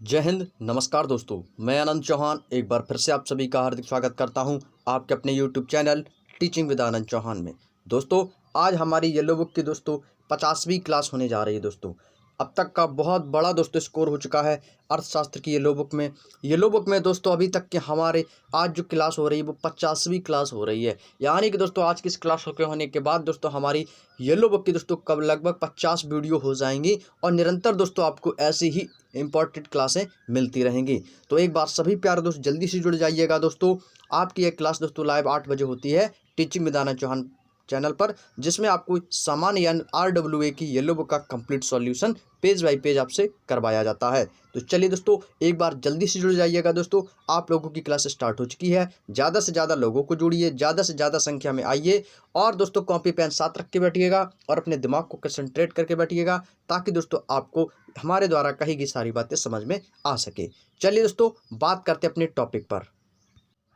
जय हिंद। नमस्कार दोस्तों, मैं आनंद चौहान एक बार फिर से आप सभी का हार्दिक स्वागत करता हूं आपके अपने YouTube channel teaching with Anand Chauhan में। दोस्तों, आज हमारी येलो बुक की 50वीं क्लास होने जा रही है। दोस्तों, अब तक का बहुत बड़ा स्कोर हो चुका है अर्थशास्त्र की येलो बुक में दोस्तों अभी तक के हमारे आज जो क्लास हो रही है वो 50वीं क्लास हो रही है। यानी कि दोस्तों आज की इस क्लास के होने के बाद दोस्तों हमारी येलो बुक की कब लगभग 50 वीडियो हो जाएंगी और निरंतर दोस्तों आपको ऐसी ही इंपॉर्टेंट क्लासें मिलती रहेंगी। तो एक बार सभी प्यारे दोस्त जल्दी से जुड़ जाइएगा। दोस्तों, आपकी एक क्लास दोस्तों लाइव 8 बजे होती है teaching with Anand Chauhan channel पर, जिसमें आपको सामान्य यानी RWA की येलो बुक का complete solution page by page आपसे करवाया जाता है। तो चलिए दोस्तों, एक बार जल्दी से जुड़ जाइएगा। दोस्तों, आप लोगों की क्लास स्टार्ट हो चुकी है। ज़्यादा से ज़्यादा लोगों को जोड़िए, ज़्यादा से ज़्यादा संख्या में आइए और दोस्तों कॉपी पेन साथ रख के बैठिएगा और अपने दिमाग को कंसंट्रेट करके बैठिएगा, ताकि दोस्तों आपको हमारे द्वारा कही गई सारी बातें समझ में आ सके। चलिए दोस्तों, बात करते हैं अपने टॉपिक पर।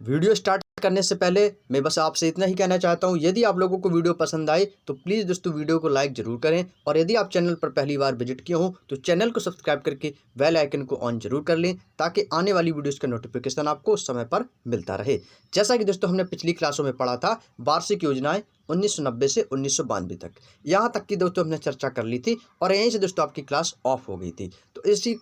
वीडियो स्टार्ट करने से पहले मैं बस आपसे इतना ही कहना चाहता हूं, यदि आप लोगों को वीडियो पसंद आए तो प्लीज़ दोस्तों वीडियो को लाइक जरूर करें, और यदि आप चैनल पर पहली बार विजिट किए हों तो चैनल को सब्सक्राइब करके बेल आइकन को ऑन जरूर कर लें, ताकि आने वाली वीडियोज़ का नोटिफिकेशन आपको समय पर मिलता रहे। जैसा कि दोस्तों हमने पिछली क्लासों में पढ़ा था वार्षिक योजनाएँ 1990 से 1992 तक, यहाँ तक की दोस्तों हमने चर्चा कर ली थी और यहीं से दोस्तों आपकी क्लास ऑफ हो गई थी। तो इसी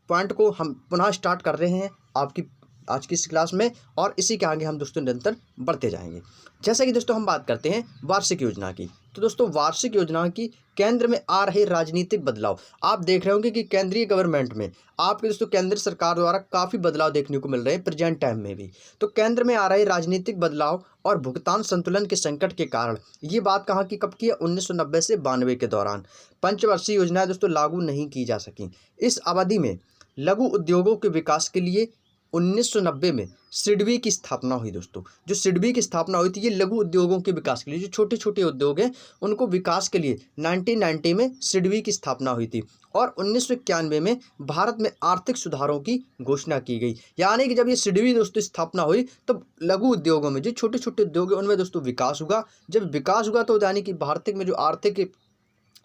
पॉइंट को हम पुनः स्टार्ट कर रहे हैं आपकी आज की इस क्लास में, और इसी के आगे हम दोस्तों निरंतर बढ़ते जाएंगे। जैसा कि दोस्तों हम बात करते हैं वार्षिक योजना की, तो दोस्तों वार्षिक योजना की केंद्र में आ रहे राजनीतिक बदलाव आप देख रहे होंगे कि केंद्रीय गवर्नमेंट में आपके दोस्तों केंद्र सरकार द्वारा काफ़ी बदलाव देखने को मिल रहे हैं प्रेजेंट टाइम में भी। तो केंद्र में आ रहे राजनीतिक बदलाव और भुगतान संतुलन के संकट के कारण ये बात कहाँ की कब की है, 1990 से 92 के दौरान पंचवर्षीय योजनाएं दोस्तों लागू नहीं की जा सकी। इस अवधि में लघु उद्योगों के विकास के लिए 1990 में सिडबी की स्थापना हुई। दोस्तों, जो सिडबी की स्थापना हुई थी ये लघु उद्योगों के विकास के लिए, जो छोटे छोटे उद्योग हैं उनको विकास के लिए 1990 में सिडबी की स्थापना हुई थी, और 1991 में भारत में आर्थिक सुधारों की घोषणा की गई। यानी कि जब ये सिडबी दोस्तों स्थापना हुई तब लघु उद्योगों में जो छोटे छोटे उद्योग हैं उनमें दोस्तों विकास हुआ। जब विकास हुआ तो यानी कि भारत में जो आर्थिक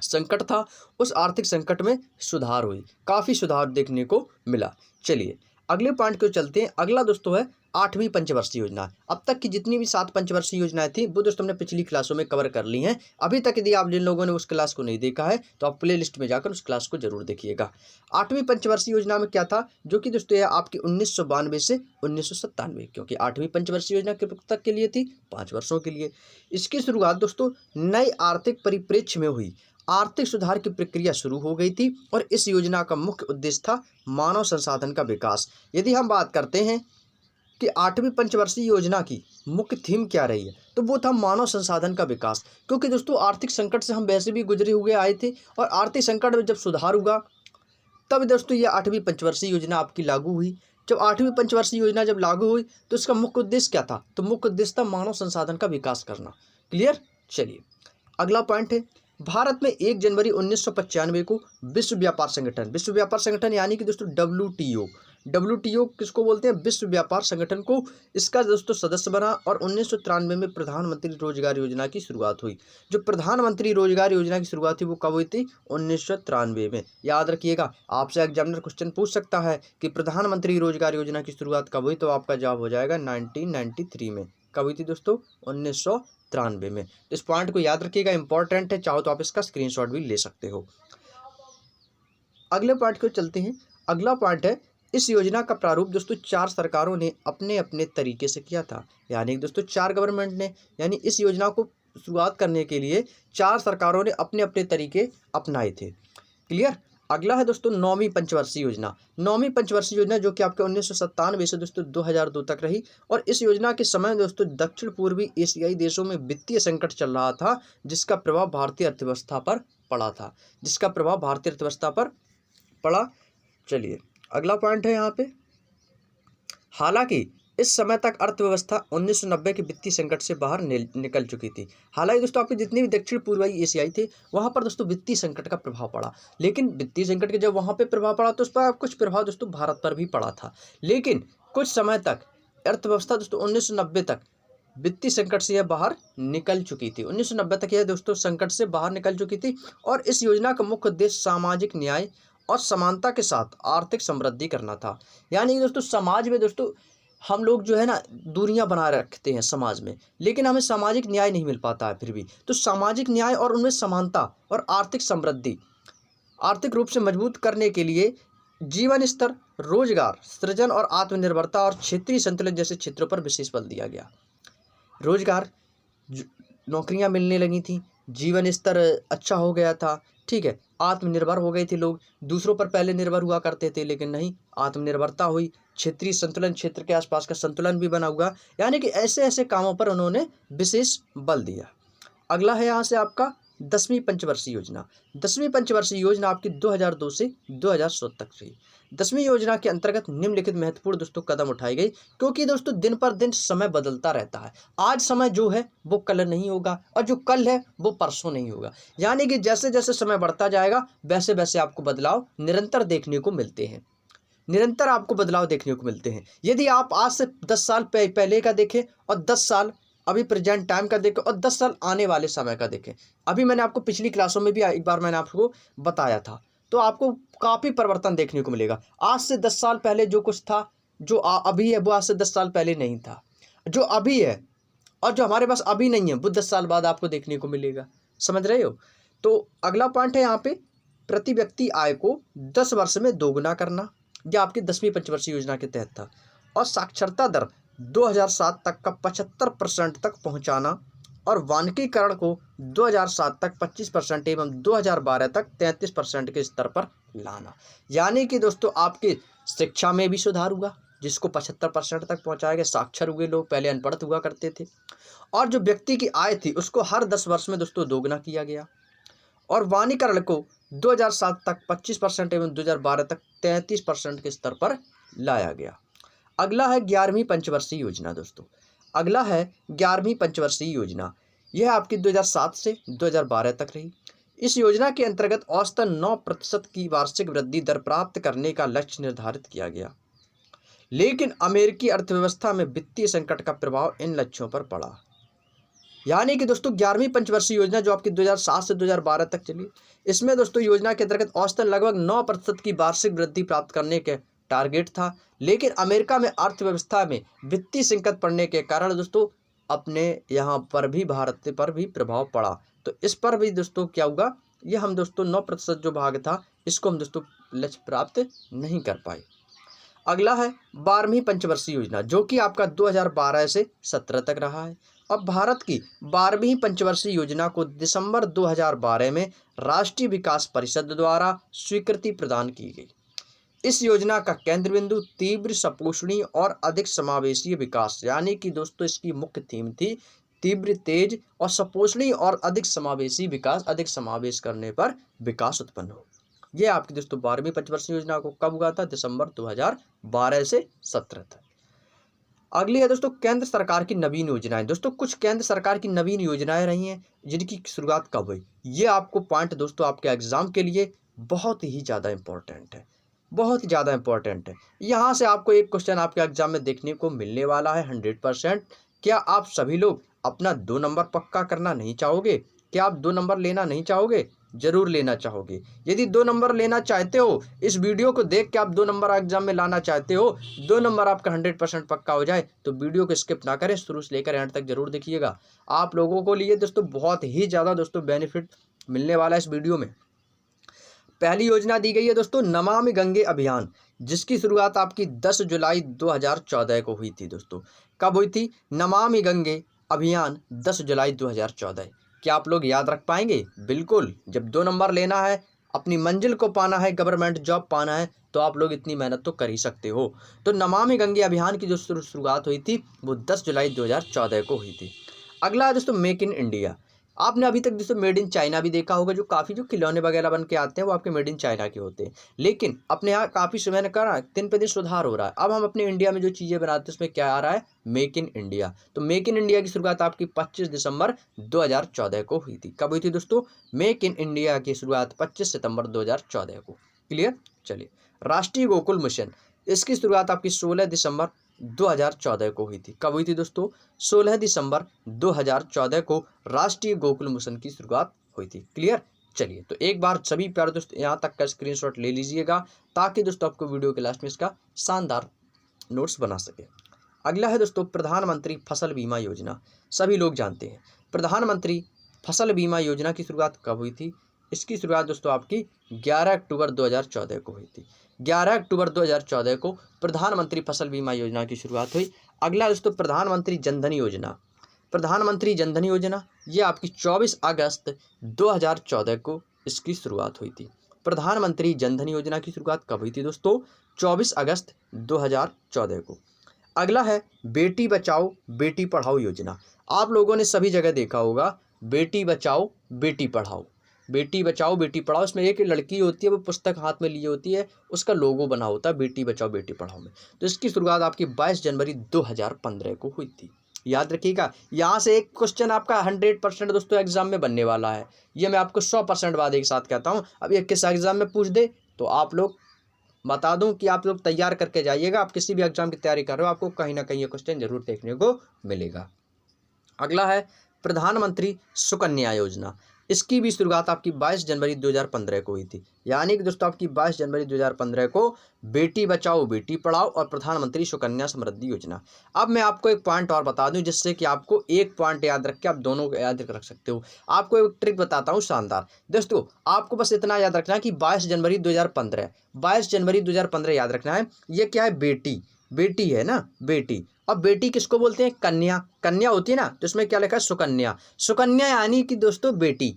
संकट था उस आर्थिक संकट में सुधार हुई, काफ़ी सुधार देखने को मिला। चलिए अगले पॉइंट को चलते हैं। अगला दोस्तों है 8वीं पंचवर्षीय योजना। अब तक की जितनी भी 7 पंचवर्षीय योजनाएं थी वो दोस्तों हमने पिछली क्लासों में कवर कर ली हैं। अभी तक यदि आप जिन लोगों ने उस क्लास को नहीं देखा है तो आप प्ले लिस्ट में जाकर उस क्लास को जरूर देखिएगा। 8वीं पंचवर्षीय योजना में क्या था, जो कि दोस्तों है आपकी 1992 से 1997, क्योंकि 8वीं पंचवर्षीय योजना के तक के लिए थी 5 वर्षों के लिए। इसकी शुरुआत दोस्तों नए आर्थिक परिप्रेक्ष्य में हुई। आर्थिक सुधार की प्रक्रिया शुरू हो गई थी और इस योजना का मुख्य उद्देश्य था मानव संसाधन का विकास। यदि हम बात करते हैं कि 8वीं पंचवर्षीय योजना की मुख्य थीम क्या रही है, तो वो था मानव संसाधन का विकास। क्योंकि दोस्तों आर्थिक संकट से हम वैसे भी गुजरे हुए आए थे, और आर्थिक संकट में जब सुधार हुआ तब दोस्तों ये 8वीं पंचवर्षीय योजना आपकी लागू हुई। जब 8वीं पंचवर्षीय योजना जब लागू हुई तो इसका मुख्य उद्देश्य क्या था, तो मुख्य उद्देश्य था मानव संसाधन का विकास करना। क्लियर। चलिए अगला पॉइंट है, भारत में 1 जनवरी 1995 को विश्व व्यापार संगठन यानी कि दोस्तों WTO किसको बोलते हैं, विश्व व्यापार संगठन को, इसका दोस्तों सदस्य बना और 1993 में प्रधानमंत्री रोजगार योजना की शुरुआत हुई। जो प्रधानमंत्री रोजगार योजना की शुरुआत थी वो कब हुई थी, 1993 में। याद रखिएगा, आपसे एग्जामिनर क्वेश्चन पूछ सकता है कि प्रधानमंत्री रोजगार योजना की शुरुआत कब हुई, तो आपका जवाब हो जाएगा 1993 में। कब हुई थी दोस्तों, 1993 में। इस पॉइंट को याद रखिएगा, इंपॉर्टेंट है, चाहो तो आप इसका स्क्रीनशॉट भी ले सकते हो। अगले पॉइंट को चलते हैं। अगला पॉइंट है, इस योजना का प्रारूप दोस्तों 4 सरकारों ने अपने अपने तरीके से किया था। यानी दोस्तों 4 गवर्नमेंट ने, यानी इस योजना को शुरुआत करने के लिए 4 सरकारों ने अपने अपने तरीके अपनाए थे। क्लियर। अगला है दोस्तों 9वीं पंचवर्षीय योजना। 9वीं पंचवर्षीय योजना जो कि आपके 1997 से दोस्तों 2002 तक रही, और इस योजना के समय दोस्तों दक्षिण पूर्वी एशियाई देशों में वित्तीय संकट चल रहा था, जिसका प्रभाव भारतीय अर्थव्यवस्था पर पड़ा। चलिए अगला पॉइंट है यहाँ पे, हालांकि इस समय तक अर्थव्यवस्था 1990 के वित्तीय संकट से बाहर निकल चुकी थी। हालांकि दोस्तों आपके जितने भी दक्षिण पूर्वी एशियाई थे वहाँ पर दोस्तों वित्तीय संकट का प्रभाव पड़ा, लेकिन वित्तीय संकट के जब वहाँ पे प्रभाव पड़ा तो उस पर कुछ प्रभाव दोस्तों भारत पर भी पड़ा था। लेकिन कुछ समय तक अर्थव्यवस्था दोस्तों 1990 तक वित्तीय संकट से यह बाहर निकल चुकी थी। 1990 तक यह दोस्तों संकट से बाहर निकल चुकी थी, और इस योजना का मुख्य उद्देश्य सामाजिक न्याय और समानता के साथ आर्थिक समृद्धि करना था। यानी कि दोस्तों समाज में दोस्तों हम लोग जो है ना दूरियां बना रखते हैं समाज में, लेकिन हमें सामाजिक न्याय नहीं मिल पाता है फिर भी। तो सामाजिक न्याय और उनमें समानता और आर्थिक समृद्धि आर्थिक रूप से मजबूत करने के लिए जीवन स्तर, रोजगार सृजन और आत्मनिर्भरता और क्षेत्रीय संतुलन जैसे क्षेत्रों पर विशेष बल दिया गया। रोजगार, नौकरियां मिलने लगी थी, जीवन स्तर अच्छा हो गया था, ठीक है, आत्मनिर्भर हो गए थे लोग। दूसरों पर पहले निर्भर हुआ करते थे, लेकिन नहीं, आत्मनिर्भरता हुई। क्षेत्रीय संतुलन, क्षेत्र के आसपास का संतुलन भी बना हुआ। यानी कि ऐसे ऐसे कामों पर उन्होंने विशेष बल दिया। अगला है यहाँ से आपका 10वीं पंचवर्षीय योजना। 10वीं पंचवर्षीय योजना आपकी 2002 से 2007 तक रही। 10वीं योजना के अंतर्गत निम्नलिखित महत्वपूर्ण दोस्तों कदम उठाए गए, क्योंकि दोस्तों दिन पर दिन समय बदलता रहता है। आज समय जो है वो कल नहीं होगा, और जो कल है वो परसों नहीं होगा। यानी कि जैसे जैसे समय बढ़ता जाएगा वैसे वैसे आपको बदलाव निरंतर देखने को मिलते हैं। निरंतर आपको बदलाव देखने को मिलते हैं। यदि आप आज से 10 साल पहले का देखें और 10 साल अभी प्रेजेंट टाइम का देखें और 10 साल आने वाले समय का देखें, अभी मैंने आपको पिछली क्लासों में भी एक बार मैंने आपको बताया था, तो आपको काफ़ी परिवर्तन देखने को मिलेगा। आज से 10 साल पहले जो कुछ था, जो अभी है, वो आज से 10 साल पहले नहीं था। जो अभी है और जो हमारे पास अभी नहीं है वो 10 साल बाद आपको देखने को मिलेगा। समझ रहे हो? तो अगला पॉइंट है यहाँ पे, प्रति व्यक्ति आय को 10 वर्ष में दोगुना करना। यह आपकी 10वीं पंचवर्षीय योजना के तहत था। और साक्षरता दर 2007 तक का 75% तक पहुंचाना, और वानिकीकरण को 2007 तक 25% एवं 2012 तक 33% के स्तर पर लाना। यानी कि दोस्तों आपके शिक्षा में भी सुधार हुआ, जिसको 75% तक पहुंचाया गया। साक्षर हुए लोग, पहले अनपढ़ हुआ करते थे। और जो व्यक्ति की आय थी उसको हर 10 वर्ष में दोस्तों दोगुना किया गया। और वानिकरण को 2007 तक 25% एवं 2012 तक 33% के स्तर पर लाया गया। अगला है 11वीं पंचवर्षीय योजना दोस्तों। अगला है 11वीं पंचवर्षीय योजना। यह आपकी 2007 से 2012 तक रही। इस योजना के अंतर्गत औसतन 9% की वार्षिक वृद्धि दर प्राप्त करने का लक्ष्य निर्धारित किया गया, लेकिन अमेरिकी अर्थव्यवस्था में वित्तीय संकट का प्रभाव इन लक्ष्यों पर पड़ा। यानी कि दोस्तों 11वीं पंचवर्षीय योजना जो आपकी 2007 से 2012 तक चली, इसमें दोस्तों योजना के अंतर्गत औसतन लगभग 9% की वार्षिक वृद्धि प्राप्त करने के टारगेट था, लेकिन अमेरिका में अर्थव्यवस्था में वित्तीय संकट पड़ने के कारण दोस्तों अपने यहाँ पर भी, भारत पर भी प्रभाव पड़ा। तो इस पर भी दोस्तों क्या हुआ, ये हम दोस्तों 9% जो भाग था इसको हम दोस्तों लक्ष्य प्राप्त नहीं कर पाए। अगला है 12वीं पंचवर्षीय योजना, जो कि आपका 2012 से 17 तक रहा है। अब भारत की 12वीं पंचवर्षीय योजना को दिसंबर 2012 में राष्ट्रीय विकास परिषद द्वारा स्वीकृति प्रदान की गई। इस योजना का केंद्र बिंदु तीव्र, सपोषणीय और अधिक समावेशी विकास, यानी कि दोस्तों इसकी मुख्य थीम थी तीव्र, तेज और सपोषणीय और अधिक समावेशी विकास। अधिक समावेश करने पर विकास उत्पन्न हो। यह आपकी दोस्तों 12वीं पंचवर्षीय योजना को कब हुआ था? दिसंबर 2012 से 17 तक। अगली है दोस्तों केंद्र सरकार की नवीन योजनाएं। दोस्तों कुछ केंद्र सरकार की नवीन योजनाएं रही हैं जिनकी शुरुआत कब हुई, ये आपको पॉइंट दोस्तों आपके एग्जाम के लिए बहुत ही ज़्यादा इंपॉर्टेंट है, बहुत ही ज़्यादा इंपॉर्टेंट है। यहाँ से आपको एक क्वेश्चन आपके एग्जाम में देखने को मिलने वाला है 100%। क्या आप सभी लोग अपना 2 नंबर पक्का करना नहीं चाहोगे? क्या आप 2 नंबर लेना नहीं चाहोगे? जरूर लेना चाहोगे। यदि 2 नंबर लेना चाहते हो, इस वीडियो को देख के आप 2 नंबर एग्जाम में लाना चाहते हो, 2 नंबर आपका 100% पक्का हो जाए, तो वीडियो को स्किप ना करें, शुरू से लेकर एंड तक जरूर देखिएगा। आप लोगों को लिए दोस्तों बहुत ही ज़्यादा दोस्तों बेनिफिट मिलने वाला है इस वीडियो में। पहली योजना दी गई है दोस्तों नमामि गंगे अभियान, जिसकी शुरुआत आपकी 10 जुलाई 2014 को हुई थी दोस्तों। कब हुई थी? नमामि गंगे अभियान 10 जुलाई 2014। क्या आप लोग याद रख पाएंगे? बिल्कुल। जब 2 नंबर लेना है, अपनी मंजिल को पाना है, गवर्नमेंट जॉब पाना है, तो आप लोग इतनी मेहनत तो कर ही सकते हो। तो नमामि गंगे अभियान की जो शुरुआत हुई थी वो 10 जुलाई 2014 को हुई थी। अगला है दोस्तों मेक इन इंडिया। आपने अभी तक दोस्तों मेड इन चाइना भी देखा होगा, जो काफ़ी जो खिलौने वगैरह बन के आते हैं वो आपके मेड इन चाइना के होते हैं, लेकिन अपने यहाँ काफ़ी समय का दिन पे दिन सुधार हो रहा है। अब हम अपने इंडिया में जो चीज़ें बनाते हैं उसमें क्या आ रहा है? Make in India. तो मेक इन इंडिया की शुरुआत आपकी 25 दिसंबर 2014 को हुई थी। कब हुई थी दोस्तों? मेक इन इंडिया की शुरुआत 25 सितंबर 2014 को। क्लियर? चलिए, राष्ट्रीय गोकुल मिशन, इसकी शुरुआत आपकी 16 दिसंबर 2014 को हुई थी। कब हुई थी दोस्तों? 16 दिसंबर 2014 को राष्ट्रीय गोकुल मिशन की शुरुआत हुई थी। क्लियर? चलिए तो एक बार सभी प्यारे दोस्तों यहाँ तक का स्क्रीनशॉट ले लीजिएगा, ताकि दोस्तों आपको वीडियो के लास्ट में इसका शानदार नोट्स बना सके। अगला है दोस्तों प्रधानमंत्री फसल बीमा योजना। सभी लोग जानते हैं प्रधानमंत्री फसल बीमा योजना की शुरुआत कब हुई थी। इसकी शुरुआत दोस्तों आपकी 11 अक्टूबर 2014 को हुई थी। 11 अक्टूबर 2014 को प्रधानमंत्री फसल बीमा योजना की शुरुआत हुई। अगला दोस्तों प्रधानमंत्री जनधन योजना। प्रधानमंत्री जनधन योजना ये आपकी 24 अगस्त 2014 को इसकी शुरुआत हुई थी। प्रधानमंत्री जनधन योजना की शुरुआत कब हुई थी दोस्तों? 24 अगस्त 2014 को। अगला है बेटी बचाओ बेटी पढ़ाओ योजना। आप लोगों ने सभी जगह देखा होगा बेटी बचाओ बेटी पढ़ाओ, बेटी बचाओ बेटी पढ़ाओ। इसमें एक लड़की होती है, वो पुस्तक हाथ में लिए होती है, उसका लोगो बना होता है बेटी बचाओ बेटी पढ़ाओ में। तो इसकी शुरुआत आपकी 22 जनवरी 2015 को हुई थी। याद रखिएगा, यहाँ से एक क्वेश्चन आपका 100% दोस्तों एग्जाम में बनने वाला है। ये मैं आपको 100% वादे के साथ कहता हूँ। अब ये किस एग्जाम में पूछ दे तो आप लोग बता दूं कि आप लोग तैयार करके जाइएगा। आप किसी भी एग्जाम की तैयारी कर रहे हो, आपको कहीं ना कहीं ये क्वेश्चन जरूर देखने को मिलेगा। अगला है प्रधानमंत्री सुकन्या योजना। इसकी भी शुरुआत आपकी 22 जनवरी 2015 को हुई थी। यानी कि दोस्तों आपकी 22 जनवरी 2015 को बेटी बचाओ बेटी पढ़ाओ और प्रधानमंत्री सुकन्या समृद्धि योजना। अब मैं आपको एक पॉइंट और बता दूं, जिससे कि आपको एक पॉइंट याद रख के आप दोनों को याद रख सकते हो। आपको एक ट्रिक बताता हूं शानदार दोस्तों। आपको बस इतना याद रखना है कि 22 जनवरी 2015 22 जनवरी 2015 याद रखना है। ये क्या है? बेटी, बेटी है ना, बेटी। अब बेटी किसको बोलते हैं? कन्या, कन्या होती है ना, तो इसमें क्या लिखा है? सुकन्या। सुकन्या यानी कि दोस्तों बेटी।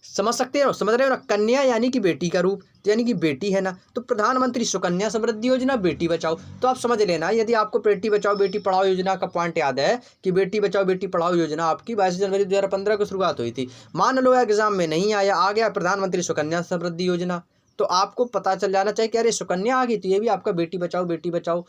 समझ सकते हो, समझ रहे हो ना? कन्या यानी कि बेटी का रूप, तो यानी कि बेटी है ना। तो प्रधानमंत्री सुकन्या समृद्धि योजना बेटी बचाओ, तो आप समझ लेना। यदि आपको बेटी बचाओ बेटी पढ़ाओ योजना का पॉइंट याद है कि बेटी बचाओ बेटी पढ़ाओ योजना आपकी 22 जनवरी 2015 को शुरुआत हुई थी। मान लो एग्जाम में नहीं आया, आ गया प्रधानमंत्री सुकन्या समृद्धि योजना, तो आपको पता चल जाना चाहिए कि अरे सुकन्या आ गई, तो ये भी आपका बेटी बचाओ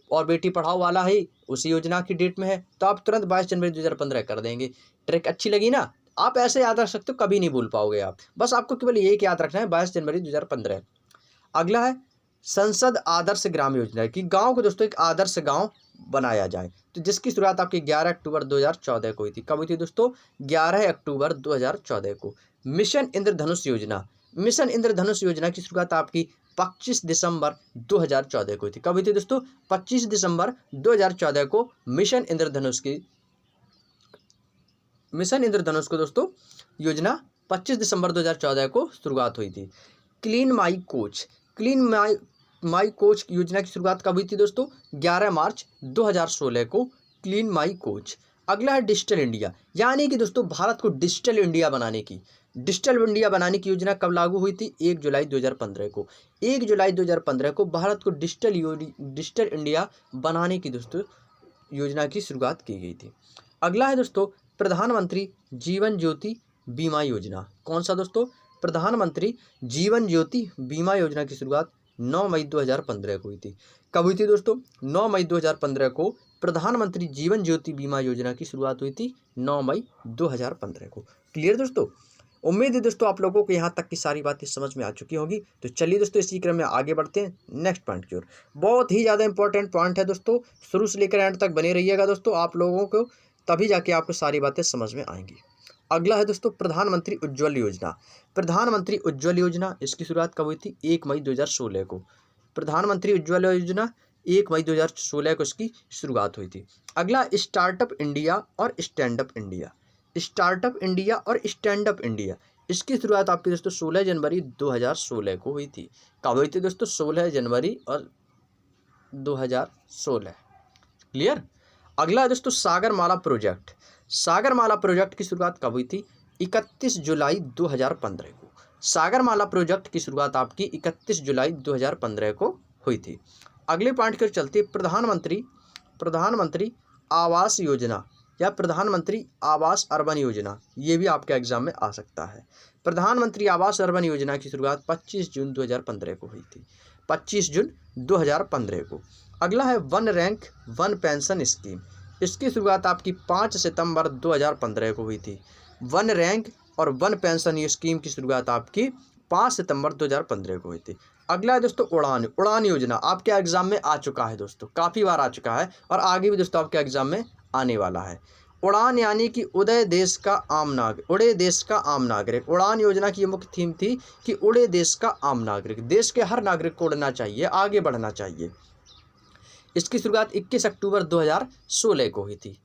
और बेटी पढ़ाओ वाला ही उसी योजना की डेट में है। तो आप तुरंत 22 जनवरी 2015 कर देंगे। ट्रिक अच्छी लगी ना? आप ऐसे याद रख सकते हो, कभी नहीं भूल पाओगे आप। बस आपको केवल यही याद रखना है 22 जनवरी 2015। अगला है संसद आदर्श ग्राम योजना की गांव को दोस्तों एक आदर्श गांव बनाया जाए, तो जिसकी शुरुआत आपकी 11 अक्टूबर 2014 को हुई थी। कब हुई थी दोस्तों? 11 अक्टूबर 2014 को। मिशन इंद्रधनुष योजना। मिशन इंद्रधनुष योजना की शुरुआत आपकी 25 दिसंबर 2014 को हुई थी। कब हुई थी दोस्तों? 25 दिसंबर 2014 को मिशन इंद्रधनुष को दोस्तों योजना 25 दिसंबर 2014 को शुरुआत हुई थी। क्लीन माई कोच योजना की शुरुआत कब हुई थी दोस्तों? 11 मार्च 2016 को क्लीन माई कोच। अगला है डिजिटल इंडिया, यानी कि दोस्तों भारत को डिजिटल इंडिया बनाने की योजना कब लागू हुई थी? 1 जुलाई 2015 को। 1 जुलाई 2015 को भारत को डिजिटल इंडिया बनाने की दोस्तों योजना की शुरुआत की गई थी। अगला है दोस्तों प्रधानमंत्री जीवन ज्योति बीमा योजना। कौन सा दोस्तों? प्रधानमंत्री जीवन ज्योति बीमा योजना की शुरुआत 9 मई 2015 को हुई थी। कब हुई थी दोस्तों? 9 मई 2015 को प्रधानमंत्री जीवन ज्योति बीमा योजना की शुरुआत हुई थी 9 मई 2015 को। क्लियर दोस्तों? उम्मीद है दोस्तों आप लोगों को यहाँ तक की सारी बातें समझ में आ चुकी होंगी। तो चलिए दोस्तों इसी क्रम में आगे बढ़ते हैं नेक्स्ट पॉइंट की ओर। बहुत ही ज़्यादा इंपॉर्टेंट पॉइंट है दोस्तों, शुरू से लेकर एंड तक बने रहिएगा दोस्तों। आप लोगों को तभी जाके आपको सारी बातें समझ में आएंगी। अगला है दोस्तों प्रधानमंत्री उज्ज्वल योजना। प्रधानमंत्री उज्ज्वल योजना इसकी शुरुआत कब हुई थी? 1 मई 2016 को। प्रधानमंत्री उज्ज्वल योजना 1 मई 2016 को इसकी शुरुआत हुई थी। अगला स्टार्टअप इंडिया और stand up India. Startup India और स्टैंड अप इंडिया इसकी शुरुआत आपकी दोस्तों 16 जनवरी 2016 को हुई थी। कब हुई थी दोस्तों? 16 जनवरी और 2016। क्लियर? अगला है दोस्तों सागरमाला प्रोजेक्ट। सागरमाला प्रोजेक्ट की शुरुआत कब हुई थी? 31 जुलाई 2015 को। सागरमाला प्रोजेक्ट की शुरुआत आपकी 31 जुलाई 2015 को हुई थी। अगले पॉइंट की ओर चलते प्रधानमंत्री आवास योजना या प्रधानमंत्री आवास अर्बन योजना, ये भी आपके एग्जाम में आ सकता है। प्रधानमंत्री आवास अर्बन योजना की शुरुआत 25 जून 2015 को हुई थी। 25 जून 2015 को। अगला है one rank one pension scheme. इसकी शुरुआत आपकी 5 सितंबर 2015 को हुई थी। वन रैंक और वन पेंशन स्कीम की शुरुआत आपकी 5 सितंबर 2015 को हुई थी। अगला है दोस्तों उड़ान योजना। आपके एग्जाम में आ चुका है दोस्तों, काफ़ी बार आ चुका है और आगे भी दोस्तों आपके एग्जाम में आने वाला है। उड़ान यानी कि उड़े देश का आम नागरिक। उड़ान योजना की ये मुख्य थीम थी कि उड़े देश का आम नागरिक, देश के हर नागरिक को उड़ना चाहिए, आगे बढ़ना चाहिए। इसकी शुरुआत 21 अक्टूबर 2016 को हुई थी।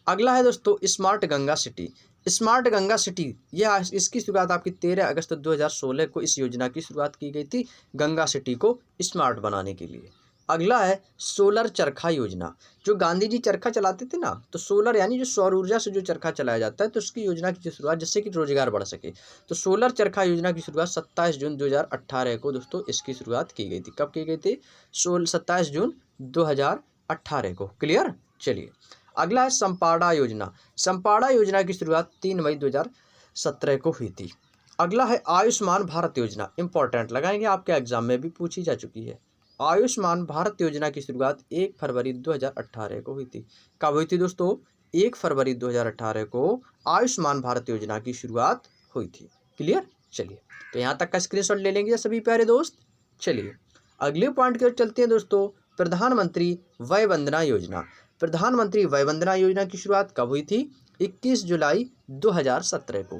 अगला है दोस्तों smart Ganga city. Smart Ganga city यह इसकी शुरुआत आपकी 13 अगस्त 2016 को इस योजना की शुरुआत की गई थी, गंगा सिटी को स्मार्ट बनाने के लिए। अगला है सोलर चरखा योजना। जो गांधी जी चरखा चलाते थे ना, तो सोलर यानी जो सौर ऊर्जा से जो चरखा चलाया जाता है, तो उसकी योजना की शुरुआत जिससे कि रोजगार बढ़ सके, तो सोलर चरखा योजना की शुरुआत 27 जून 2018 को दोस्तों इसकी शुरुआत की गई थी। कब की गई थी? 27 जून 2018 को। क्लियर? चलिए अगला है संपाड़ा योजना। संपाड़ा योजना की शुरुआत 3 मई 2017 को हुई थी। अगला है आयुष्मान भारत योजना। इंपॉर्टेंट लगाएंगे, आपके एग्जाम में भी पूछी जा चुकी है। आयुष्मान भारत योजना की शुरुआत 1 फरवरी 2018 को हुई थी। कब हुई थी दोस्तों? 1 फरवरी 2018 को आयुष्मान भारत योजना की शुरुआत हुई थी। क्लियर? चलिए तो यहाँ तक का स्क्रीनशॉट ले लेंगे सभी प्यारे दोस्त। चलिए अगले पॉइंट की ओर चलते हैं दोस्तों। प्रधानमंत्री वय वंदना योजना। प्रधानमंत्री वय वंदना योजना की शुरुआत कब हुई थी? 21 जुलाई 2017 को।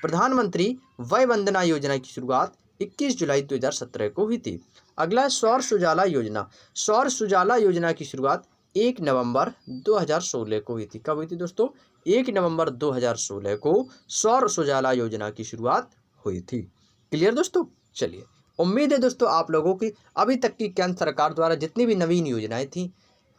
प्रधानमंत्री वय वंदना योजना की शुरुआत 21 जुलाई 2017 को हुई थी। अगला है सौर सुजाला योजना। सौर सुजाला योजना की शुरुआत 1 नवंबर 2016 को हुई थी। कब हुई थी दोस्तों? 1 नवंबर 2016 को सौर सुजाला योजना की शुरुआत हुई थी। क्लियर दोस्तों? चलिए उम्मीद है दोस्तों आप लोगों की अभी तक की केंद्र सरकार द्वारा जितनी भी नवीन योजनाएं थी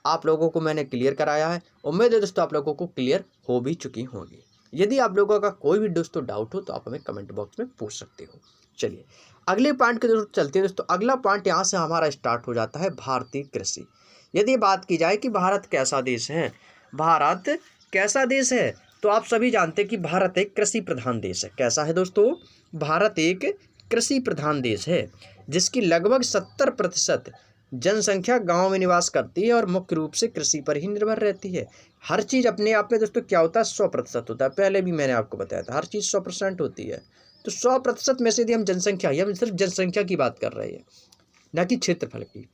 आप लोगों को मैंने क्लियर कराया है। उम्मीद है दोस्तों आप लोगों को क्लियर हो भी चुकी होंगी। यदि आप लोगों का कोई भी दोस्तों डाउट हो तो आप हमें कमेंट बॉक्स में पूछ सकते हो। चलिए अगले पॉइंट के दोस्तों चलते हैं दोस्तों। अगला पॉइंट यहाँ से हमारा स्टार्ट हो जाता है भारतीय कृषि। यदि बात की जाए कि भारत कैसा देश है, भारत कैसा देश है, तो आप सभी जानते हैं कि भारत एक कृषि प्रधान देश है। कैसा है दोस्तों? भारत एक कृषि प्रधान देश है जिसकी लगभग 70% जनसंख्या गांव में निवास करती है और मुख्य रूप से कृषि पर ही निर्भर रहती है। हर चीज़ अपने आप में दोस्तों क्या होता है? 100% होता है। पहले भी मैंने आपको बताया था हर चीज़ 100% होती है। तो 100% में से यदि हम हम सिर्फ जनसंख्या की बात कर रहे हैं, न कि क्षेत्रफल की।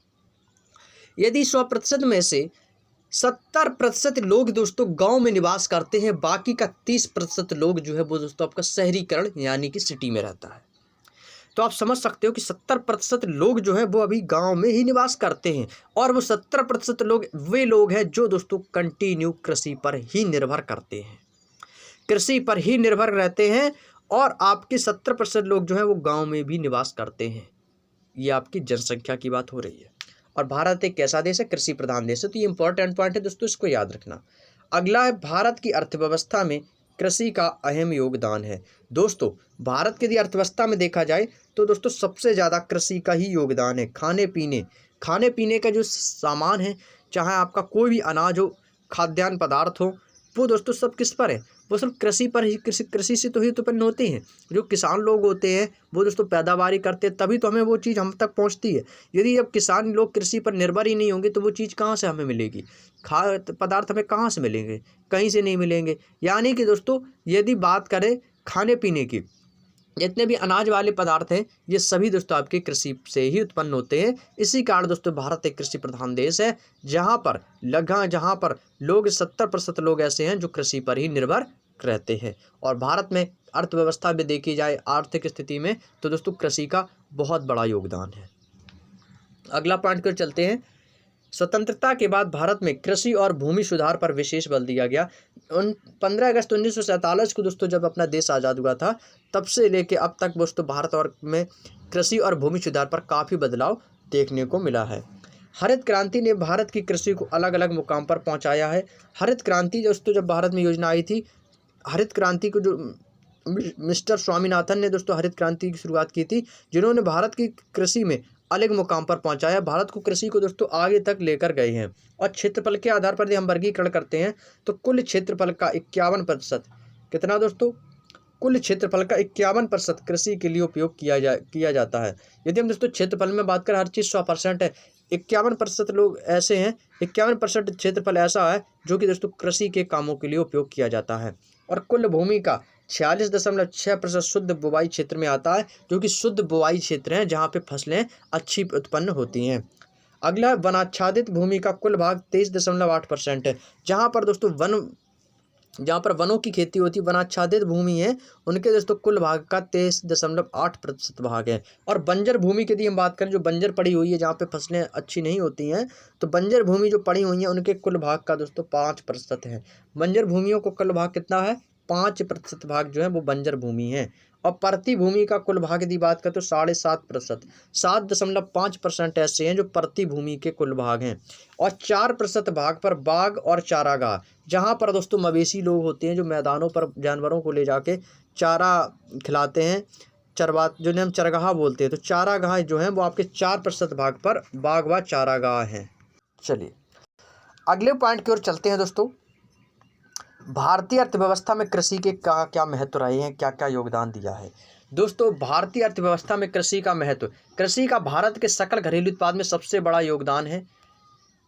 यदि 100% में से 70% लोग दोस्तों गांव में निवास करते हैं, बाकी का 30% लोग जो है वो दोस्तों आपका शहरीकरण यानी कि सिटी में रहता है। तो आप समझ सकते हो कि 70% लोग जो हैं वो अभी गांव में ही निवास करते हैं और वो 70% लोग वे लोग हैं जो दोस्तों कंटिन्यू कृषि पर ही निर्भर करते हैं, कृषि पर ही निर्भर रहते हैं और आपके 70% लोग जो हैं वो गांव में भी निवास करते हैं। ये आपकी जनसंख्या की बात हो रही है। और भारत एक कैसा देश है? कृषि प्रधान देश है। तो ये इंपॉर्टेंट पॉइंट है दोस्तों, इसको याद रखना। अगला है भारत की अर्थव्यवस्था में कृषि का अहम योगदान है। दोस्तों भारत की यदि अर्थव्यवस्था में देखा जाए तो दोस्तों सबसे ज़्यादा कृषि का ही योगदान है। खाने पीने का जो सामान है, चाहे आपका कोई भी अनाज हो, खाद्यान्न पदार्थ हो, वो दोस्तों सब किस पर है? वो सिर्फ कृषि पर ही, कृषि से तो ही उत्पन्न होते हैं। जो किसान लोग होते हैं वो दोस्तों पैदावारी करते हैं, तभी तो हमें वो चीज़ हम तक पहुंचती है। यदि अब किसान लोग कृषि पर निर्भर ही नहीं होंगे तो वो चीज़ कहाँ से हमें मिलेगी? खाद्य पदार्थ हमें कहाँ से मिलेंगे? कहीं से नहीं मिलेंगे। यानी कि दोस्तों यदि बात करें खाने पीने की, जितने भी अनाज वाले पदार्थ हैं ये सभी दोस्तों आपके कृषि से ही उत्पन्न होते हैं। इसी कारण दोस्तों भारत एक कृषि प्रधान देश है जहाँ पर लोग 70% लोग ऐसे हैं जो कृषि पर ही निर्भर रहते हैं। और भारत में अर्थव्यवस्था में देखी जाए, आर्थिक स्थिति में, तो दोस्तों कृषि का बहुत बड़ा योगदान है। अगला पॉइंट पर चलते हैं। स्वतंत्रता के बाद भारत में कृषि और भूमि सुधार पर विशेष बल दिया गया। 15 अगस्त 1947 को दोस्तों जब अपना देश आज़ाद हुआ था, तब से लेके अब तक दोस्तों भारत और में कृषि और भूमि सुधार पर काफ़ी बदलाव देखने को मिला है। हरित क्रांति ने भारत की कृषि को अलग अलग मुकाम पर पहुंचाया है। हरित क्रांति दोस्तों जब भारत में योजना आई थी, हरित क्रांति को जो मिस्टर स्वामीनाथन ने दोस्तों हरित क्रांति की शुरुआत की थी, जिन्होंने भारत की कृषि में अलग मुकाम पर पहुंचाया। भारत को कृषि को दोस्तों आगे तक लेकर गए हैं। और क्षेत्रफल के आधार पर यदि हम वर्गीकरण करते हैं तो कुल क्षेत्रफल का 51%, कितना दोस्तों? कुल क्षेत्रफल का 51% कृषि के लिए उपयोग किया जाता है। यदि हम दोस्तों क्षेत्रफल में बात करें, हर चीज़ 100% है, 51% लोग ऐसे हैं, 51% क्षेत्रफल ऐसा है जो कि दोस्तों कृषि के कामों के लिए उपयोग किया जाता है। और कुल भूमि का 46.6% शुद्ध बुवाई क्षेत्र में आता है, जो कि शुद्ध बुवाई क्षेत्र है जहाँ पे फसलें अच्छी उत्पन्न होती हैं। अगला वनाच्छादित भूमि का कुल भाग 23.8% है, जहाँ पर दोस्तों वन जहाँ पर वनों की खेती होती है, वनाच्छादित भूमि है, उनके दोस्तों कुल भाग का 23.8% भाग है। और बंजर भूमि की यदि हम बात करें, जो बंजर पड़ी हुई है, जहाँ पे फसलें अच्छी नहीं होती हैं, तो बंजर भूमि जो पड़ी हुई हैं उनके कुल भाग का दोस्तों 5% है। बंजर भूमियों को कुल भाग कितना है? 5% भाग जो है वो बंजर भूमि है। और परती भूमि का कुल भाग यदि बात करें तो 7.5%, 7.5% ऐसे हैं जो परती भूमि के कुल भाग हैं। और 4% भाग पर बाग और चारागाह, जहाँ पर दोस्तों मवेशी लोग होते हैं जो मैदानों पर जानवरों को ले जाके चारा खिलाते हैं, चरवा, जिन्हें हम चरगाह बोलते हैं, तो चारागाह जो हैं वो आपके 4% भाग पर बाग व चारागाह हैं। चलिए अगले पॉइंट की ओर चलते हैं दोस्तों। भारतीय अर्थव्यवस्था में कृषि के क्या क्या महत्व रहे हैं, क्या क्या योगदान दिया है। दोस्तों भारतीय अर्थव्यवस्था में कृषि का महत्व, कृषि का भारत के सकल घरेलू उत्पाद में सबसे बड़ा योगदान है,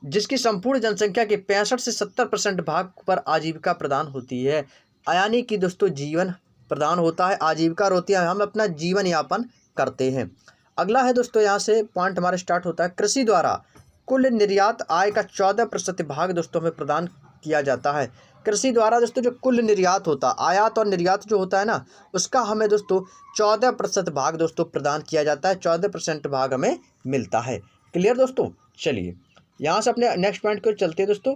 जिसकी संपूर्ण जनसंख्या के 65 से 70% भाग पर आजीविका प्रदान होती है। यानी कि दोस्तों जीवन प्रदान होता है, आजीविका होती है, हम अपना जीवन यापन करते हैं। अगला है दोस्तों, यहाँ से पॉइंट हमारा स्टार्ट होता है। कृषि द्वारा कुल निर्यात आय का 14% भाग दोस्तों हमें प्रदान किया जाता है। कृषि द्वारा दोस्तों जो कुल निर्यात होता है, आयात और निर्यात जो होता है ना, उसका हमें दोस्तों 14% भाग दोस्तों प्रदान किया जाता है, 14% भाग हमें मिलता है। क्लियर दोस्तों। चलिए यहाँ से अपने नेक्स्ट पॉइंट की ओर चलते हैं दोस्तों।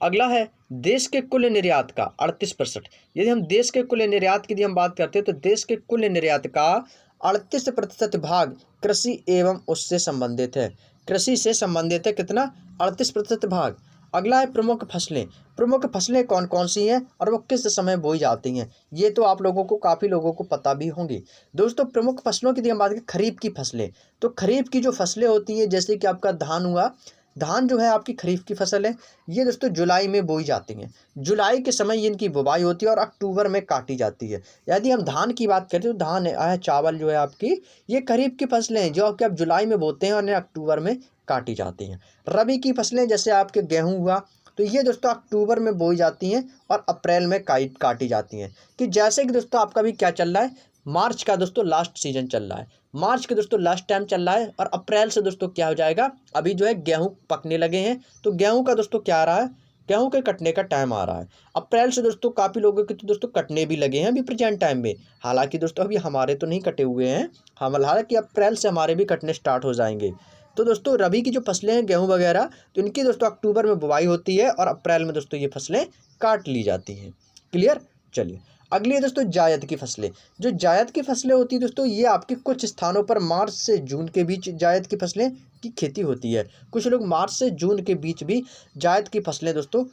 अगला है देश के कुल निर्यात का 38%। यदि हम देश के कुल निर्यात की यदि हम बात करते हैं तो देश के कुल निर्यात का 38% भाग कृषि एवं उससे संबंधित है। कृषि से संबंधित है कितना? 38% भाग। अगला है प्रमुख फसलें। प्रमुख फसलें कौन कौन सी हैं और वो किस समय बोई जाती हैं, ये तो आप लोगों को, काफ़ी लोगों को पता भी होंगी। दोस्तों प्रमुख फसलों की यदि हम बात करें, खरीफ की फसलें, तो खरीफ की जो फसलें होती हैं, जैसे कि आपका धान हुआ, धान जो है आपकी खरीफ की फसल है, ये दोस्तों जुलाई में बोई जाती हैं। जुलाई के समय इनकी बुवाई होती है और अक्टूबर में काटी जाती है। यदि हम धान की बात करें तो धान है, चावल जो है आपकी, ये खरीफ की फसलें हैं जो आपके आप जुलाई में बोते हैं और इन्हें अक्टूबर में काटी जाती हैं। रबी की फसलें जैसे आपके गेहूँ हुआ, तो ये दोस्तों अक्टूबर में बोई जाती हैं और अप्रैल में काटी जाती हैं। कि जैसे कि दोस्तों आपका भी क्या चल रहा है, मार्च का दोस्तों लास्ट सीजन चल रहा है, मार्च के दोस्तों लास्ट टाइम चल रहा है, और अप्रैल से दोस्तों क्या हो जाएगा, अभी जो है गेहूं पकने लगे हैं, तो गेहूं का दोस्तों क्या आ रहा है, गेहूं के कटने का टाइम आ रहा है। अप्रैल से दोस्तों काफ़ी लोगों के तो दोस्तों कटने भी लगे हैं अभी प्रेजेंट टाइम में। हालांकि दोस्तों अभी हमारे तो नहीं कटे हुए हैं, हम हालांकि अप्रैल से हमारे भी कटने स्टार्ट हो जाएंगे। तो दोस्तों रबी की जो फसलें हैं गेहूँ वगैरह, तो इनकी दोस्तों अक्टूबर में बुवाई होती है और अप्रैल में दोस्तों ये फसलें काट ली जाती हैं। क्लियर। चलिए अगली है दोस्तों जायद की फसलें। जो जायद की फसलें होती है दोस्तों, ये आपके कुछ स्थानों पर मार्च से जून के बीच जायद की फसलें की खेती होती है। कुछ लोग मार्च से जून के बीच भी जायद की फसलें दोस्तों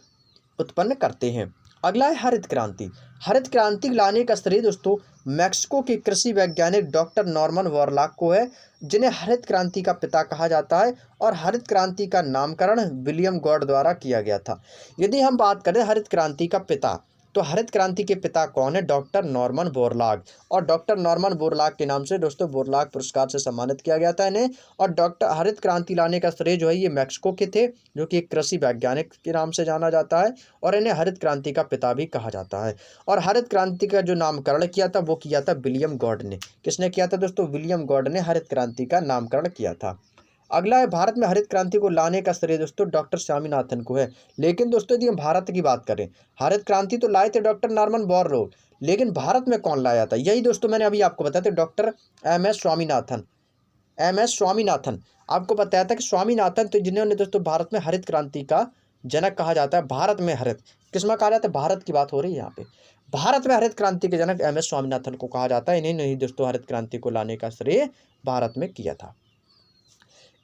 उत्पन्न करते हैं। अगला है हरित क्रांति। हरित क्रांति लाने का श्रेय दोस्तों मैक्सिको के कृषि वैज्ञानिक डॉक्टर नॉर्मन बोरलॉग को है, जिन्हें हरित क्रांति का पिता कहा जाता है, और हरित क्रांति का नामकरण विलियम गॉड द्वारा किया गया था। यदि हम बात करें हरित क्रांति का पिता, तो हरित क्रांति के पिता कौन है? Doctor Norman Borlaug. और डॉक्टर नॉर्मन बोरलॉग के नाम से दोस्तों बोरलॉग पुरस्कार से सम्मानित किया गया था इन्हें। और डॉक्टर हरित क्रांति लाने का श्रेय जो है ये मैक्सिको के थे, जो कि एक कृषि वैज्ञानिक के नाम से जाना जाता है, और इन्हें हरित क्रांति का पिता भी कहा जाता है। और हरित क्रांति का जो नामकरण किया था वो किया था विलियम गॉड ने। किसने किया था दोस्तों? विलियम गॉड ने हरित क्रांति का नामकरण किया था। अगला है भारत में हरित क्रांति को लाने का श्रेय दोस्तों डॉक्टर स्वामीनाथन को है। लेकिन दोस्तों यदि हम भारत की बात करें, हरित क्रांति तो लाए थे डॉक्टर नॉर्मन बोरलॉग, लेकिन भारत में कौन लाया था? यही दोस्तों मैंने अभी आपको बताया था, doctor M S. Swaminathan. M S. Swaminathan, आपको बताया था कि स्वामीनाथन तो जिन्होंने दोस्तों भारत में हरित क्रांति का जनक कहा जाता है। भारत में हरित किसमें कहा जाता है? भारत की बात हो रही है यहाँ पे। भारत में हरित क्रांति के जनक एम.एस. स्वामीनाथन को कहा जाता है। इन्हें नहीं दोस्तों हरित क्रांति को लाने का श्रेय भारत में किया था।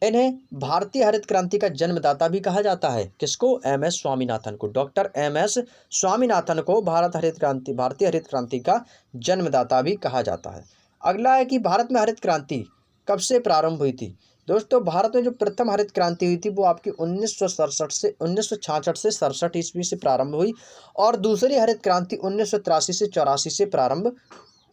इन्हें भारतीय हरित क्रांति का जन्मदाता भी कहा जाता है। किसको? एम.एस. स्वामीनाथन को। Doctor M S. स्वामीनाथन को भारतीय हरित क्रांति का जन्मदाता भी कहा जाता है। अगला है कि भारत में हरित क्रांति कब से प्रारंभ हुई थी? दोस्तों भारत में जो प्रथम हरित क्रांति हुई थी वो आपकी 1966 से 67 ईस्वी से प्रारंभ हुई, और दूसरी हरित क्रांति 1983 से 84 से प्रारंभ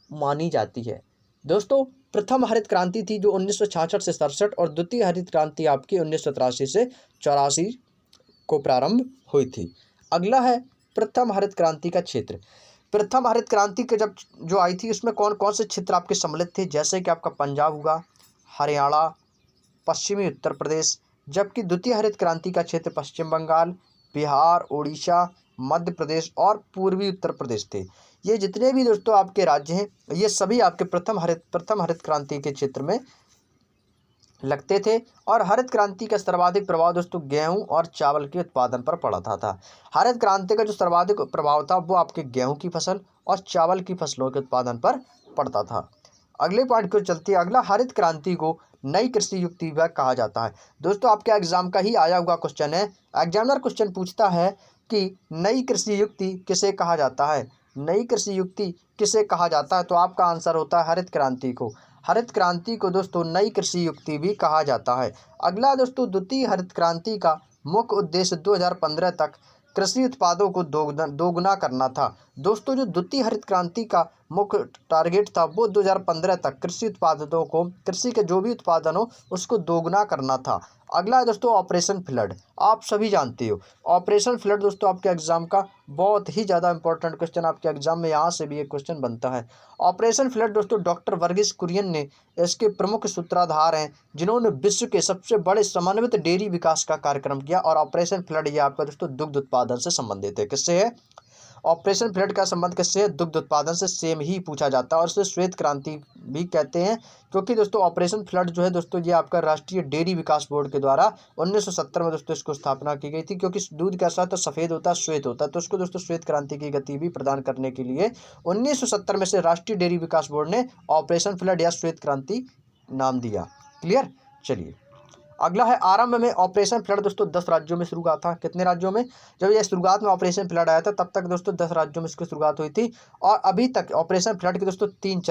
मानी जाती है। दोस्तों प्रथम हरित क्रांति थी जो 1966 से 67, और द्वितीय हरित क्रांति आपकी 1983 से 84 को प्रारंभ हुई थी। अगला है प्रथम हरित क्रांति का क्षेत्र। प्रथम हरित क्रांति के जब जो आई थी उसमें कौन कौन से क्षेत्र आपके सम्मिलित थे? जैसे कि आपका पंजाब हुआ, हरियाणा, पश्चिमी उत्तर प्रदेश। जबकि द्वितीय हरित क्रांति का क्षेत्र पश्चिम बंगाल, बिहार, उड़ीसा, मध्य प्रदेश और पूर्वी उत्तर प्रदेश थे। ये जितने भी दोस्तों आपके राज्य हैं, ये सभी आपके प्रथम हरित क्रांति के क्षेत्र में लगते थे। और हरित क्रांति का सर्वाधिक प्रभाव दोस्तों गेहूं और चावल के उत्पादन पर पड़ा था। हरित क्रांति का जो सर्वाधिक प्रभाव था वो आपके गेहूं की फसल और चावल की फसलों के उत्पादन पर पड़ता था। अगले पॉइंट को चलते हैं। अगला, हरित क्रांति को नई कृषि युक्ति विभाग कहा जाता है। दोस्तों आपके एग्जाम का ही आया हुआ क्वेश्चन है। एग्जामिनर क्वेश्चन पूछता है कि नई कृषि युक्ति किसे कहा जाता है, नई कृषि युक्ति किसे कहा जाता है, तो आपका आंसर होता है हरित क्रांति को। हरित क्रांति को दोस्तों नई कृषि युक्ति भी कहा जाता है। अगला दोस्तों, द्वितीय हरित क्रांति का मुख्य उद्देश्य 2015 तक कृषि उत्पादों को दोगुना करना था। दोस्तों जो द्वितीय हरित क्रांति का मुख्य टारगेट था वो 2015 तक कृषि उत्पादों को, कृषि के जो भी उत्पादन हो उसको दोगुना करना था। अगला है दोस्तों ऑपरेशन फ्लड। आप सभी जानते हो ऑपरेशन फ्लड दोस्तों आपके एग्जाम का बहुत ही ज़्यादा इंपॉर्टेंट क्वेश्चन, आपके एग्जाम में यहाँ से भी एक क्वेश्चन बनता है। ऑपरेशन फ्लड दोस्तों डॉक्टर वर्गीस कुरियन ने इसके प्रमुख सूत्रधार हैं, जिन्होंने विश्व के सबसे बड़े समन्वित डेयरी विकास का कार्यक्रम किया। और ऑपरेशन फ्लड ये आपका दोस्तों दुग्ध उत्पादन से संबंधित है। किससे है? ऑपरेशन फ्लड का संबंध किससे है? दुग्ध उत्पादन से। सेम ही पूछा जाता है और इसे श्वेत क्रांति भी कहते हैं, क्योंकि दोस्तों ऑपरेशन फ्लड जो है दोस्तों ये आपका राष्ट्रीय डेयरी विकास बोर्ड के द्वारा 1970 में दोस्तों इसको स्थापना की गई थी। क्योंकि दूध कैसा होता है? सफ़ेद होता है, श्वेत होता है, तो उसको दोस्तों श्वेत क्रांति की गति भी प्रदान करने के लिए 1970 में से राष्ट्रीय डेयरी विकास बोर्ड ने ऑपरेशन फ्लड या श्वेत क्रांति नाम दिया। क्लियर? चलिए अगला है, आरंभ में ऑपरेशन फ्लड दोस्तों 10 राज्यों में शुरू हुआ था। कितने राज्यों में? जब ये शुरुआत में ऑपरेशन फ्लड आया था तब तक दोस्तों 10 राज्यों में इसकी शुरुआत हुई थी। और अभी तक ऑपरेशन फ्लड के दोस्तों तीन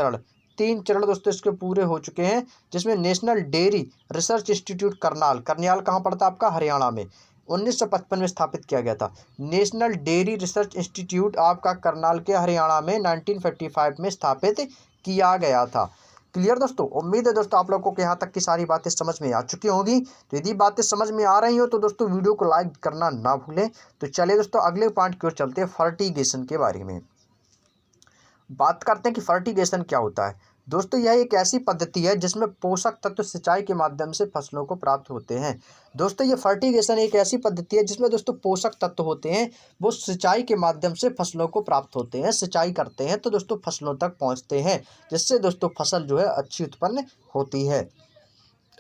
चरण दोस्तों इसके पूरे हो चुके हैं, जिसमें national dairy research institute Karnal कहाँ पड़ता है आपका? हरियाणा में 1955 में स्थापित किया गया था। नेशनल डेयरी रिसर्च इंस्टीट्यूट आपका करनाल के हरियाणा में 1955 में स्थापित किया गया था। क्लियर दोस्तों? उम्मीद है दोस्तों आप लोगों को यहाँ तक की सारी बातें समझ में आ चुकी होंगी। तो यदि बातें समझ में आ रही हो तो दोस्तों वीडियो को लाइक करना ना भूलें। तो चलिए दोस्तों अगले पॉइंट की ओर चलते हैं, फर्टिगेशन के बारे में बात करते हैं कि फर्टिगेशन क्या होता है। दोस्तों यह एक ऐसी पद्धति है जिसमें पोषक तत्व सिंचाई के माध्यम से फसलों को प्राप्त होते हैं। दोस्तों ये फर्टिगेशन एक ऐसी पद्धति है जिसमें दोस्तों पोषक तत्व होते हैं, वो सिंचाई के माध्यम से फसलों को प्राप्त होते हैं, सिंचाई करते हैं तो दोस्तों फसलों तक पहुंचते हैं, जिससे दोस्तों फसल जो है अच्छी उत्पन्न होती है।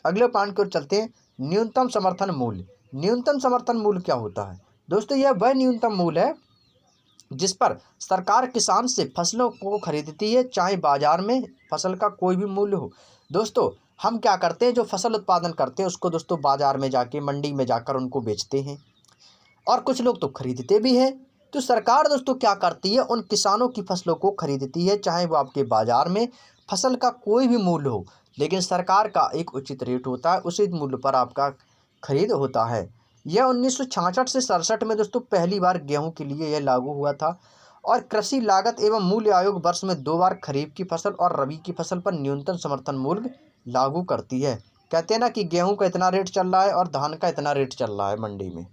अगले पॉइंट की ओर चलते हैं, न्यूनतम समर्थन मूल्य। न्यूनतम समर्थन मूल्य क्या होता है? दोस्तों यह वह न्यूनतम मूल्य है जिस पर सरकार किसान से फसलों को खरीदती है, चाहे बाजार में फसल का कोई भी मूल्य हो। दोस्तों हम क्या करते हैं, जो फसल उत्पादन करते हैं उसको दोस्तों बाजार में जाके, मंडी में जाकर उनको बेचते हैं, और कुछ लोग तो खरीदते भी हैं। तो सरकार दोस्तों क्या करती है, उन किसानों की फसलों को खरीदती है, चाहे वो आपके बाजार में फसल का कोई भी मूल्य हो, लेकिन सरकार का एक उचित रेट होता है, उचित मूल्य पर आपका खरीद होता है। यह 1966 से 67 में दोस्तों पहली बार गेहूं के लिए यह लागू हुआ था। और कृषि लागत एवं मूल्य आयोग वर्ष में 2 बार खरीफ की फसल और रबी की फसल पर न्यूनतम समर्थन मूल्य लागू करती है। कहते हैं ना कि गेहूं का इतना रेट चल रहा है और धान का इतना रेट चल रहा है मंडी में,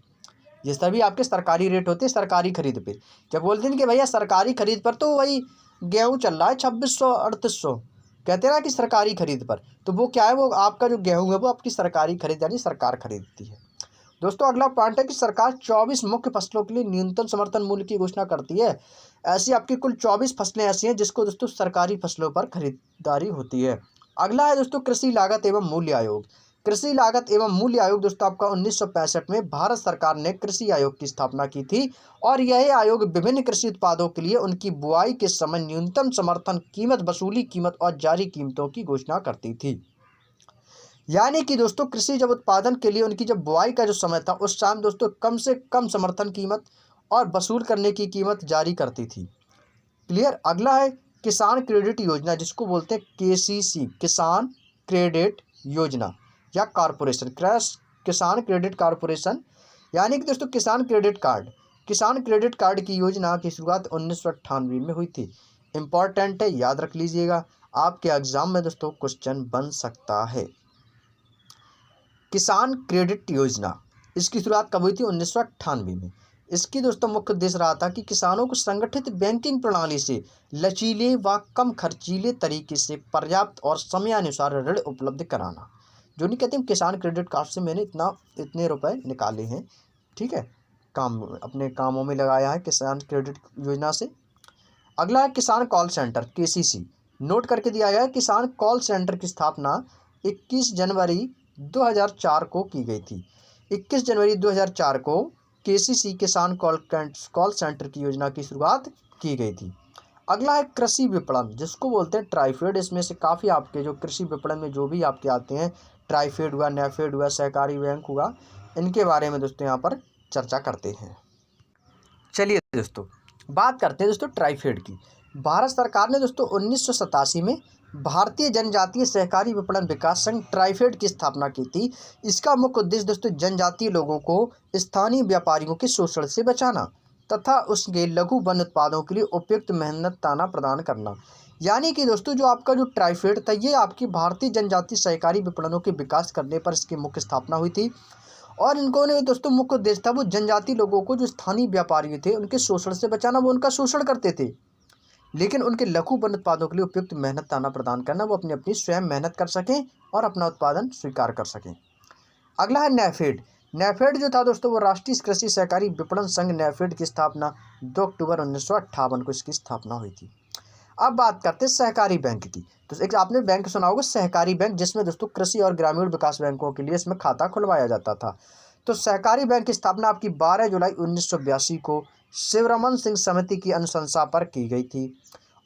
ये सभी आपके सरकारी रेट होते हैं सरकारी खरीद पे। जब बोलते हैं कि भैया सरकारी खरीद पर, तो वही गेहूं चल रहा है 2600 3800, कहते हैं ना कि सरकारी खरीद पर, तो वो क्या है, वो आपका जो गेहूं है वो आपकी सरकारी खरीद यानी सरकार खरीदती है। दोस्तों अगला पॉइंट है कि सरकार 24 मुख्य फसलों के लिए न्यूनतम समर्थन मूल्य की घोषणा करती है। ऐसी आपकी कुल 24 फसलें ऐसी हैं जिसको दोस्तों सरकारी फसलों पर खरीदारी होती है। अगला है दोस्तों कृषि लागत एवं मूल्य आयोग। कृषि लागत एवं मूल्य आयोग दोस्तों आपका 1965 में भारत सरकार ने कृषि आयोग की स्थापना की थी। और यह आयोग विभिन्न कृषि उत्पादों के लिए उनकी बुआई के समय न्यूनतम समर्थन कीमत, वसूली कीमत और जारी कीमतों की घोषणा करती थी। यानी कि दोस्तों कृषि जब उत्पादन के लिए उनकी जब बुआई का जो समय था उस टाइम दोस्तों कम से कम समर्थन कीमत और वसूल करने की कीमत जारी करती थी। क्लियर? अगला है किसान क्रेडिट योजना, जिसको बोलते हैं केसीसी, किसान क्रेडिट योजना या कॉरपोरेशन, किसान क्रेडिट कॉरपोरेशन, यानी कि दोस्तों किसान क्रेडिट कार्ड। किसान क्रेडिट कार्ड की योजना की शुरुआत 1998 में हुई थी। इंपॉर्टेंट है, याद रख लीजिएगा, आपके एग्जाम में दोस्तों क्वेश्चन बन सकता है। किसान क्रेडिट योजना, इसकी शुरुआत कब हुई थी? 1998 में। इसकी दोस्तों मुख्य उद्देश्य रहा था कि किसानों को संगठित बैंकिंग प्रणाली से लचीले व कम खर्चीले तरीके से पर्याप्त और समयानुसार ऋण उपलब्ध कराना। जो नहीं कहते किसान क्रेडिट कार्ड से मैंने इतने रुपए निकाले हैं, ठीक है, अपने कामों में लगाया है किसान क्रेडिट योजना से। अगला है किसान कॉल सेंटर केसीसी। नोट करके दिया गया है किसान कॉल सेंटर की स्थापना 21 जनवरी 2004 को की गई थी। 21 जनवरी 2004 को केसीसी किसान कॉल सेंटर की योजना की शुरुआत की गई थी। अगला है कृषि विपणन, जिसको बोलते हैं ट्राइफेड। इसमें से काफ़ी आपके जो कृषि विपणन में जो भी आपके आते हैं, ट्राइफेड हुआ, नेफेड हुआ, सहकारी बैंक हुआ, इनके बारे में दोस्तों यहाँ पर चर्चा करते हैं। चलिए दोस्तों बात करते हैं दोस्तों ट्राइफेड की। भारत सरकार ने दोस्तों 1987 में भारतीय जनजातीय सहकारी विपणन विकास संघ ट्राइफेड की स्थापना की थी। इसका मुख्य उद्देश्य दोस्तों जनजातीय लोगों को स्थानीय व्यापारियों के शोषण से बचाना तथा उसके लघु वन उत्पादों के लिए उपयुक्त मेहनताना प्रदान करना। यानी कि दोस्तों जो आपका जो ट्राइफेड था, ये आपकी भारतीय जनजातीय सहकारी विपणनों के विकास करने पर इसकी मुख्य स्थापना हुई थी। और इनको ने दोस्तों मुख्य उद्देश्य था वो जनजातीय लोगों को, जो स्थानीय व्यापारी थे, उनके शोषण से बचाना। वो उनका शोषण करते थे, लेकिन उनके लघु वन उत्पादों के लिए उपयुक्त मेहनताना प्रदान करना, वो अपनी अपनी स्वयं मेहनत कर सकें और अपना उत्पादन स्वीकार कर सकें। अगला है नेफेड। नेफेड जो था दोस्तों, वो राष्ट्रीय कृषि सहकारी विपणन संघ नेफेड की स्थापना 2 अक्टूबर 1958 को इसकी स्थापना हुई थी। अब बात करते हैं सहकारी बैंक की। तो एक आपने बैंक सुना होगा सहकारी बैंक, जिसमें दोस्तों कृषि और ग्रामीण विकास बैंकों के लिए इसमें खाता खुलवाया जाता था। तो सहकारी बैंक की स्थापना आपकी 12 जुलाई 1982 को शिवरमन सिंह समिति की अनुशंसा पर की गई थी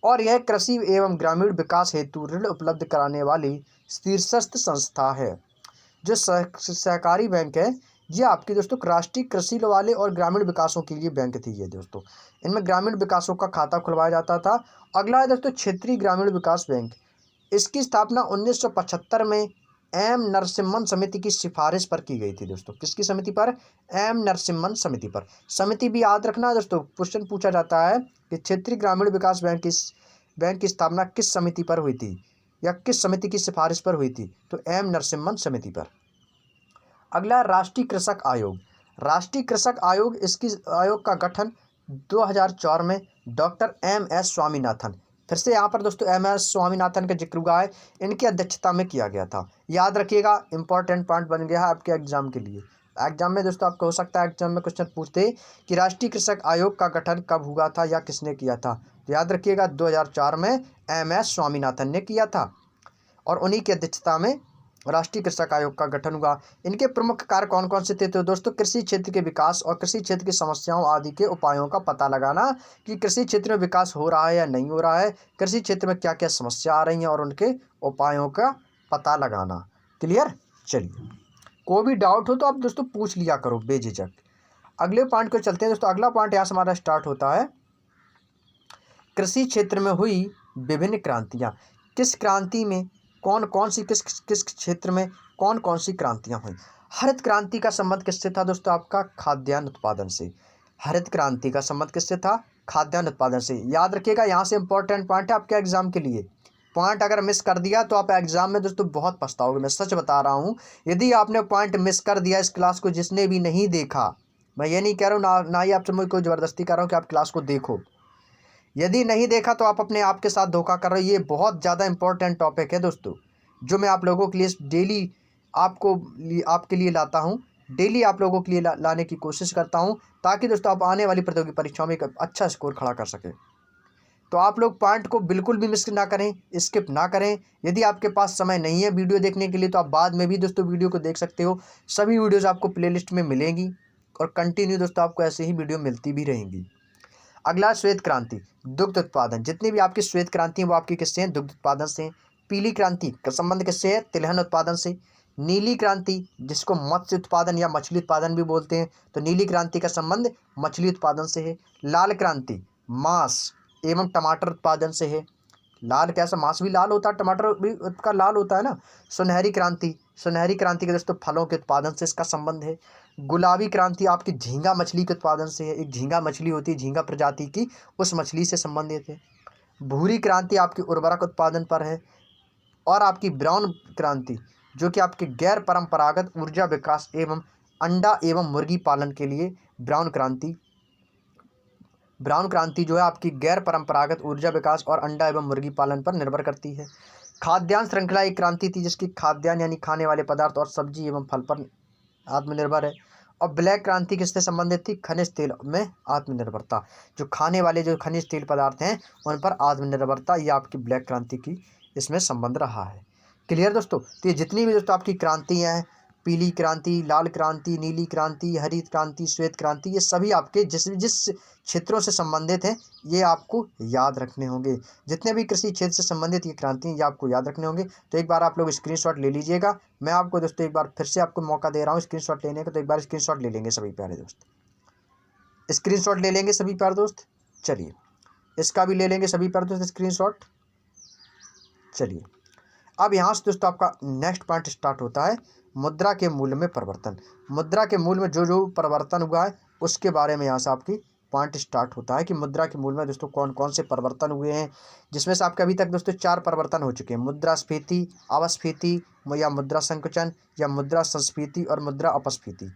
और यह कृषि एवं ग्रामीण विकास हेतु ऋण उपलब्ध कराने वाली शीर्षस्थ संस्था है। जो सहकारी बैंक है, ये आपकी दोस्तों राष्ट्रीय कृषि वाले और ग्रामीण विकासों के लिए बैंक थी ये दोस्तों। इनमें ग्रामीण विकासों का खाता खुलवाया जाता था। अगला है दोस्तों क्षेत्रीय ग्रामीण विकास बैंक। इसकी स्थापना 1975 में एम नरसिम्हन समिति की सिफारिश पर की गई थी दोस्तों। किसकी समिति पर? एम नरसिम्हन समिति पर। समिति भी याद रखना दोस्तों, क्वेश्चन पूछा जाता है कि क्षेत्रीय ग्रामीण विकास बैंक की स्थापना किस समिति पर हुई थी या किस समिति की सिफारिश पर हुई थी? तो एम नरसिम्हन समिति पर। अगला राष्ट्रीय कृषक आयोग। राष्ट्रीय कृषक आयोग, इसकी आयोग का गठन 2004 में डॉक्टर एम एस स्वामीनाथन, फिर से यहाँ पर दोस्तों एम एस स्वामीनाथन का जिक्र हुआ है, इनकी अध्यक्षता में किया गया था। याद रखिएगा, इंपॉर्टेंट पॉइंट बन गया है आपके एग्जाम के लिए। एग्जाम में दोस्तों आपको हो सकता है एग्जाम में क्वेश्चन पूछते कि राष्ट्रीय कृषक आयोग का गठन कब हुआ था या किसने किया था। तो याद रखिएगा 2004 में एम एस स्वामीनाथन ने किया था और उन्हीं की अध्यक्षता में राष्ट्रीय कृषक आयोग का गठन हुआ। इनके प्रमुख कार्य कौन कौन से थे? तो दोस्तों कृषि क्षेत्र के विकास और कृषि क्षेत्र की समस्याओं आदि के उपायों का पता लगाना कि कृषि क्षेत्र में विकास हो रहा है या नहीं हो रहा है, कृषि क्षेत्र में क्या क्या समस्या आ रही हैं और उनके उपायों का पता लगाना। क्लियर? चलिए, कोई भी डाउट हो तो आप दोस्तों पूछ लिया करो बेझिझक। अगले पॉइंट को चलते हैं दोस्तों। अगला पॉइंट यहाँ से हमारा स्टार्ट होता है, कृषि क्षेत्र में हुई विभिन्न क्रांतियाँ। किस क्रांति में कौन कौन सी, किस किस क्षेत्र में कौन कौन सी क्रांतियाँ हुई? हरित क्रांति का संबंध किससे था दोस्तों? आपका खाद्यान्न उत्पादन से। हरित क्रांति का संबंध किससे था? खाद्यान्न उत्पादन से। याद रखिएगा, यहाँ से इंपॉर्टेंट पॉइंट है आपके एग्जाम के लिए। पॉइंट अगर मिस कर दिया तो आप एग्जाम में दोस्तों बहुत पछताओगे, मैं सच बता रहा हूँ। यदि आपने पॉइंट मिस कर दिया इस क्लास को, जिसने भी नहीं देखा, मैं ये नहीं कह रहा हूँ ना ही आपसे मैं कोई ज़बरदस्ती कर रहा हूँ कि आप क्लास को देखो, यदि नहीं देखा तो आप अपने आप के साथ धोखा कर रहे हो। ये बहुत ज़्यादा इंपॉर्टेंट टॉपिक है दोस्तों, जो मैं आप लोगों के लिए डेली आपके लिए लाता हूँ, डेली आप लोगों के लिए लाने की कोशिश करता हूँ, ताकि दोस्तों आप आने वाली प्रतियोगी परीक्षाओं में एक अच्छा स्कोर खड़ा कर सकें। तो आप लोग पॉइंट को बिल्कुल भी मिस ना करें, स्किप ना करें। यदि आपके पास समय नहीं है वीडियो देखने के लिए तो आप बाद में भी दोस्तों वीडियो को देख सकते हो। सभी वीडियोज़ आपको प्लेलिस्ट में मिलेंगी और कंटिन्यू दोस्तों आपको ऐसे ही वीडियो मिलती भी रहेंगी। अगला श्वेत क्रांति, दुग्ध उत्पादन। जितनी भी आपकी श्वेत क्रांति है वो आपकी किससे हैं? दुग्ध उत्पादन से। पीली क्रांति का संबंध किससे है? तिलहन उत्पादन से। नीली क्रांति, जिसको मत्स्य उत्पादन या मछली उत्पादन भी बोलते हैं, तो नीली क्रांति का संबंध मछली उत्पादन से है। लाल क्रांति मांस एवं टमाटर उत्पादन से है। लाल कैसा? मांस भी लाल होता है, टमाटर भी उसका लाल होता है ना। सुनहरी क्रांति, सुनहरी क्रांति के दोस्तों फलों के उत्पादन से इसका संबंध है। गुलाबी क्रांति आपकी झींगा मछली के उत्पादन से है। एक झींगा मछली होती है झींगा प्रजाति की, उस मछली से संबंधित है। भूरी क्रांति आपकी उर्वरक उत्पादन पर है। और आपकी ब्राउन क्रांति जो कि आपके गैर परंपरागत ऊर्जा विकास एवं अंडा एवं मुर्गी पालन के लिए ब्राउन क्रांति जो है आपकी गैर परंपरागत ऊर्जा विकास और अंडा एवं मुर्गी पालन पर निर्भर करती है। खाद्यान्न श्रृंखला एक क्रांति थी जिसकी खाद्यान्न यानी खाने वाले पदार्थ और सब्जी एवं फल पर आत्मनिर्भर है। और ब्लैक क्रांति किससे संबंधित थी? खनिज तेल में आत्मनिर्भरता, जो खाने वाले जो खनिज तेल पदार्थ हैं उन पर आत्मनिर्भरता, ये आपकी ब्लैक क्रांति की इसमें संबंध रहा है। क्लियर दोस्तों? तो ये जितनी भी दोस्तों आपकी क्रांतियाँ हैं, पीली क्रांति, लाल क्रांति, नीली क्रांति, हरित क्रांति, श्वेत क्रांति, ये सभी आपके जिस जिस क्षेत्रों से संबंधित हैं ये आपको याद रखने होंगे। जितने भी कृषि क्षेत्र से संबंधित ये क्रांति हैं ये आपको याद रखने होंगे। तो एक बार आप लोग स्क्रीनशॉट ले लीजिएगा। मैं आपको दोस्तों एक बार फिर से आपको मौका दे रहा हूँ स्क्रीनशॉट लेने का, तो एक बार स्क्रीनशॉट ले लेंगे सभी प्यारे दोस्त, स्क्रीनशॉट ले लेंगे सभी प्यारे दोस्त। चलिए इसका भी ले लेंगे सभी प्यारे दोस्त स्क्रीनशॉट। चलिए अब यहाँ से दोस्तों आपका नेक्स्ट पॉइंट स्टार्ट होता है, मुद्रा के मूल्य में परिवर्तन। मुद्रा के मूल्य में जो जो परिवर्तन हुआ है उसके बारे में यहाँ से आपकी पॉइंट स्टार्ट होता है कि मुद्रा के मूल्य में दोस्तों कौन कौन से परिवर्तन हुए हैं, जिसमें से आपके अभी तक दोस्तों 4 परिवर्तन हो चुके हैं, मुद्रास्फीति, अवस्फीति या मुद्रा संकुचन या मुद्रा संस्फीति और मुद्रा अपस्फीति,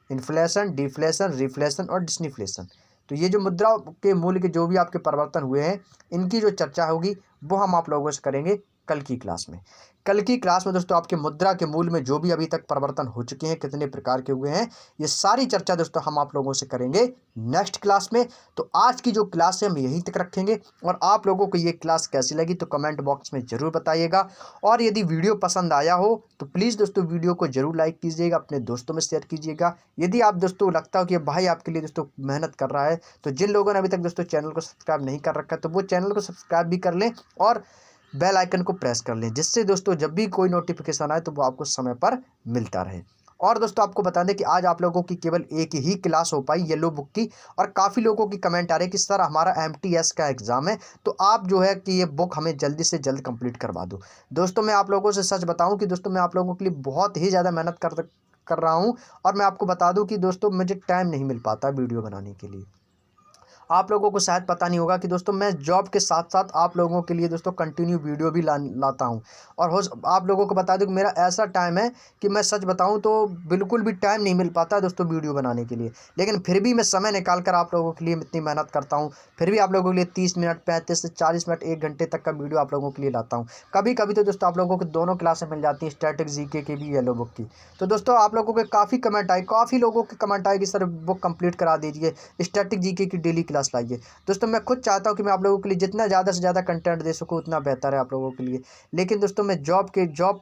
इन्फ्लेशन, डिफ्लेशन, रिफ्लेशन और डिसनिफ्लेशन। तो ये जो मुद्रा के मूल्य के जो भी आपके परिवर्तन हुए हैं इनकी जो चर्चा होगी वो हम आप लोगों से करेंगे कल की क्लास में। कल की क्लास में दोस्तों आपके मुद्रा के मूल्य में जो भी अभी तक परिवर्तन हो चुके हैं, कितने प्रकार के हुए हैं, ये सारी चर्चा दोस्तों हम आप लोगों से करेंगे नेक्स्ट क्लास में। तो आज की जो क्लास है हम यहीं तक रखेंगे और आप लोगों को ये क्लास कैसी लगी तो कमेंट बॉक्स में ज़रूर बताइएगा। और यदि वीडियो पसंद आया हो तो प्लीज़ दोस्तों वीडियो को ज़रूर लाइक कीजिएगा, अपने दोस्तों में शेयर कीजिएगा। यदि आप दोस्तों लगता हो कि भाई आपके लिए दोस्तों मेहनत कर रहा है, तो जिन लोगों ने अभी तक दोस्तों चैनल को सब्सक्राइब नहीं कर रखा है तो वो चैनल को सब्सक्राइब भी कर लें और बेल आइकन को प्रेस कर लें, जिससे दोस्तों जब भी कोई नोटिफिकेशन आए तो वो आपको समय पर मिलता रहे। और दोस्तों आपको बता दें कि आज आप लोगों की केवल एक ही क्लास हो पाई येलो बुक की, और काफ़ी लोगों की कमेंट आ रहे हैं कि सर हमारा MTS का एग्ज़ाम है तो आप जो है कि ये बुक हमें जल्दी से जल्द कंप्लीट करवा दो। दोस्तों मैं आप लोगों से सच बताऊं कि दोस्तों मैं आप लोगों के लिए बहुत ही ज़्यादा मेहनत कर रहा हूं, और मैं आपको बता दूं कि दोस्तों मुझे टाइम नहीं मिल पाता वीडियो बनाने के लिए। आप लोगों को शायद पता नहीं होगा कि दोस्तों मैं जॉब के साथ साथ आप लोगों के लिए दोस्तों कंटिन्यू वीडियो भी लाता हूं, और आप लोगों को बता दूं कि मेरा ऐसा टाइम है कि मैं सच बताऊं तो बिल्कुल भी टाइम नहीं मिल पाता दोस्तों वीडियो बनाने के लिए, लेकिन फिर भी मैं समय निकाल कर आप लोगों के लिए इतनी मेहनत करता हूँ। फिर भी आप लोगों के लिए 30 मिनट, 35 से 40 मिनट, 1 घंटे तक का वीडियो आप लोगों के लिए लाता हूँ। कभी कभी तो दोस्तों आप लोगों को दोनों क्लासें मिल जाती हैं, स्टैटिक GK की भी, येलो बुक की। तो दोस्तों आप लोगों के काफ़ी कमेंट आए, काफ़ी लोगों के कमेंट आए कि सर बुक कंप्लीट करा दीजिए, स्टैटिक GK की डेली क्लास लाइए। दोस्तों मैं खुद चाहता हूं कि मैं आप लोगों के लिए जितना ज़्यादा से ज़्यादा कंटेंट दे सकूं उतना बेहतर है आप लोगों के लिए, लेकिन दोस्तों मैं जॉब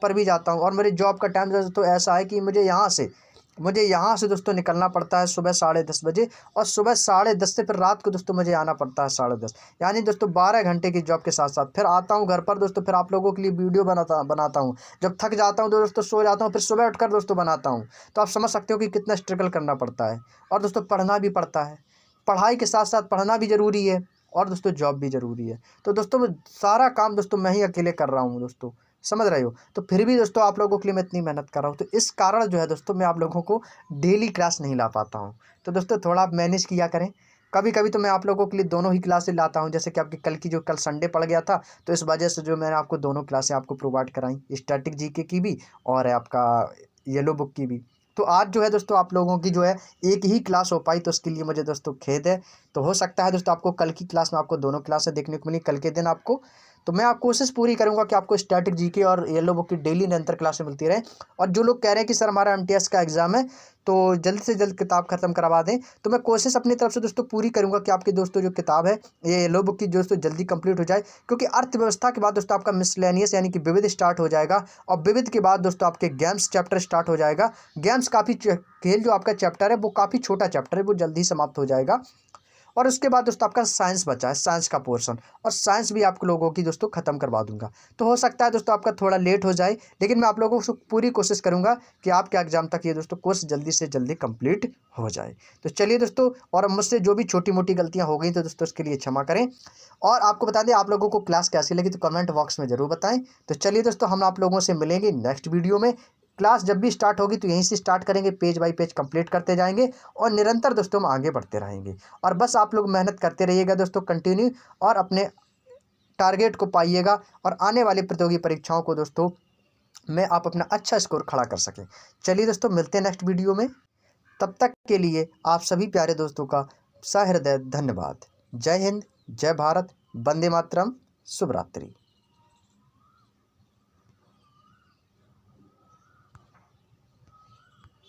पर भी जाता हूं, और मेरे जॉब का टाइम दोस्तों ऐसा है कि मुझे यहाँ से दोस्तों निकलना पड़ता है सुबह 10:30 बजे, और सुबह 10:30 से फिर रात को दोस्तों मुझे आना पड़ता है 10:30, यानी दोस्तों 12 घंटे की जॉब के साथ साथ फिर आता हूँ घर पर दोस्तों, फिर आप लोगों के लिए वीडियो बनाता हूँ। जब थक जाता हूँ तो दोस्तों सो जाता हूँ, फिर सुबह उठकर दोस्तों बनाता हूँ। तो आप समझ सकते हो कि कितना स्ट्रगल करना पड़ता है, और दोस्तों पढ़ना भी पड़ता है, पढ़ाई के साथ साथ पढ़ना भी ज़रूरी है, और दोस्तों जॉब भी ज़रूरी है। तो दोस्तों मैं सारा काम दोस्तों मैं ही अकेले कर रहा हूँ दोस्तों, समझ रहे हो। तो फिर भी दोस्तों आप लोगों के लिए मैं इतनी मेहनत कर रहा हूँ, तो इस कारण जो है दोस्तों मैं आप लोगों को डेली क्लास नहीं ला पाता हूँ। तो दोस्तों थोड़ा आप मैनेज किया करें। कभी कभी तो मैं आप लोगों के लिए दोनों ही क्लासें लाता हूँ, जैसे कि आपकी कल संडे पड़ गया था तो इस वजह से जो मैंने आपको दोनों क्लासें आपको प्रोवाइड कराई, स्टैटिक GK की भी और आपका येलो बुक की भी। तो आज जो है दोस्तों आप लोगों की जो है एक ही क्लास हो पाई, तो उसके लिए मुझे दोस्तों खेद है। तो हो सकता है दोस्तों आपको कल की क्लास में आपको दोनों क्लासें देखने को मिली कल के दिन आपको। तो मैं आप कोशिश पूरी करूंगा कि आपको स्टैटिक GK और येलो बुक की डेली निरंतर क्लासें मिलती रहे। और जो लोग कह रहे हैं कि सर हमारा MTS का एग्ज़ाम है तो जल्द से जल्द किताब ख़त्म करवा दें, तो मैं कोशिश अपनी तरफ से दोस्तों पूरी करूंगा कि आपकी दोस्तों जो किताब है ये येलो बुक की दोस्तों जल्दी कंप्लीट हो जाए, क्योंकि अर्थव्यवस्था के बाद दोस्तों आपका मिसलेनियस यानी कि विविध स्टार्ट हो जाएगा, और विविध के बाद दोस्तों आपके गेम्स चैप्टर स्टार्ट हो जाएगा। गेम्स काफ़ी खेल जो आपका चैप्टर है वो काफ़ी छोटा चैप्टर है, वो जल्दी समाप्त हो जाएगा। और उसके बाद दोस्तों आपका साइंस बचा है, साइंस का पोर्शन, और साइंस भी आप लोगों की दोस्तों ख़त्म करवा दूंगा। तो हो सकता है दोस्तों आपका थोड़ा लेट हो जाए, लेकिन मैं आप लोगों को पूरी कोशिश करूंगा कि आपके एग्जाम तक ये दोस्तों कोर्स जल्दी से जल्दी कंप्लीट हो जाए। तो चलिए दोस्तों, और मुझसे जो भी छोटी मोटी गलतियां हो गई तो दोस्तों उसके लिए क्षमा करें। और आपको बता दें आप लोगों को क्लास कैसी लगी तो कमेंट बॉक्स में ज़रूर बताएं। तो चलिए दोस्तों, हम आप लोगों से मिलेंगे नेक्स्ट वीडियो में। क्लास जब भी स्टार्ट होगी तो यहीं से स्टार्ट करेंगे, पेज बाय पेज कंप्लीट करते जाएंगे, और निरंतर दोस्तों हम आगे बढ़ते रहेंगे। और बस आप लोग मेहनत करते रहिएगा दोस्तों कंटिन्यू, और अपने टारगेट को पाइएगा, और आने वाली प्रतियोगी परीक्षाओं को दोस्तों में आप अपना अच्छा स्कोर खड़ा कर सकें। चलिए दोस्तों, मिलते हैं नेक्स्ट वीडियो में। तब तक के लिए आप सभी प्यारे दोस्तों का सहृदय धन्यवाद। जय हिंद, जय भारत, वंदे मातरम, शुभ रात्रि।